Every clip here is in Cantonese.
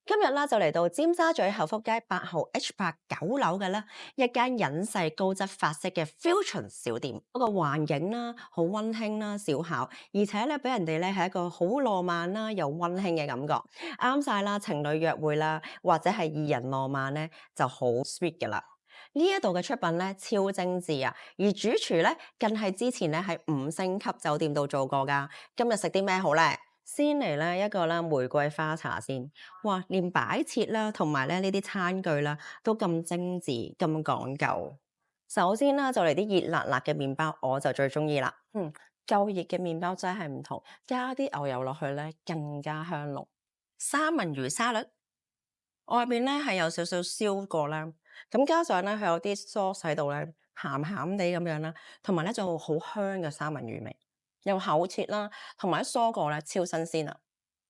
今日啦就嚟到尖沙咀厚福街8號 H89樓嘅啦，一間隱世高質法式嘅 fusion 小店。嗰個環境啦，好溫馨啦，小巧，而且咧俾人哋咧係一個好浪漫啦又溫馨嘅感覺，啱晒啦情侶約會啦，或者係二人浪漫咧就好 sweet 噶啦。呢一度嘅出品咧超精緻啊，而主廚咧更係之前咧喺5星級酒店度做過噶。今日食啲咩好咧？先嚟咧一個啦玫瑰花茶先，哇！連擺設啦，同埋咧呢啲餐具啦，都咁精緻、咁講究。首先啦，就嚟啲熱辣辣嘅麵包，我就最中意啦。夠熱嘅麵包真係唔同，加啲牛油落去咧，更加香濃。三文魚沙律外邊咧係有少少燒過啦，咁加上咧佢有啲sauce喺度咧，鹹鹹地咁樣啦，同埋咧就好香嘅三文魚味。又厚切啦，同埋啲蔬果咧超新鮮啊！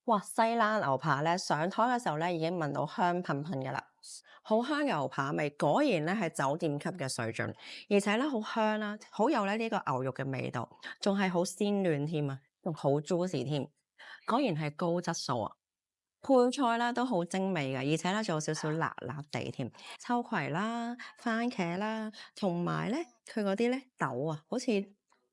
哇，西冷牛扒咧上台嘅時候咧已經聞到香噴噴嘅啦，好香嘅牛扒味，果然咧係酒店級嘅水準，而且咧好香啦，好有咧呢個牛肉嘅味道，仲係好鮮嫩添啊，仲好 juicy 添，果然係高質素啊！配菜啦都好精美嘅，而且咧仲有少少辣辣地添，秋葵啦、番茄啦，同埋咧佢嗰啲咧豆啊，好似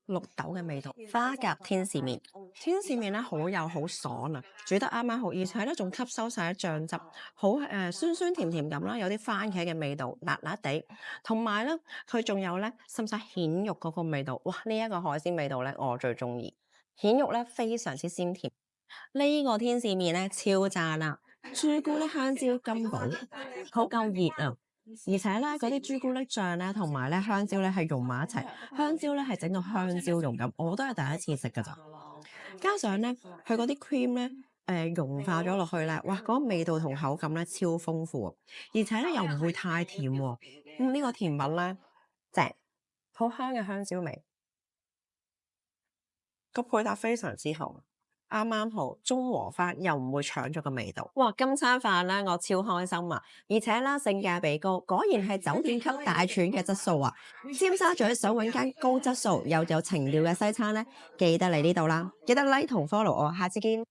綠豆嘅味道。花甲天使麵，天使麵咧好幼好爽啊，煮得啱啱好，而且咧仲吸收晒啲醬汁，好酸酸甜甜咁啦，有啲番茄嘅味道，辣辣地，同埋咧佢仲有咧深晒蜆肉嗰個味道，哇！呢一個海鮮味道咧我最中意，蜆肉咧非常之鮮甜。呢個天使麵咧超讚啦，朱古力香蕉金寶好夠熱啊！而且咧嗰啲朱古力醬咧同埋咧香蕉咧係融埋一齊，香蕉咧係整到香蕉蓉咁，我都係第一次食噶咋。加上咧佢嗰啲 cream 咧融化咗落去咧，哇嗰個味道同口感咧超豐富啊，而且咧又唔會太甜喎。呢個甜品咧正，好香嘅香蕉味，個配搭非常之好。啱啱好，中和翻又唔會搶咗個味道。哇！今餐飯咧，我超開心啊！而且啦，性價比高，果然係酒店級大廚嘅質素啊！尖沙咀想揾間高質素又有情調嘅西餐咧，記得嚟呢度啦！記得 like 同 follow我，下次見。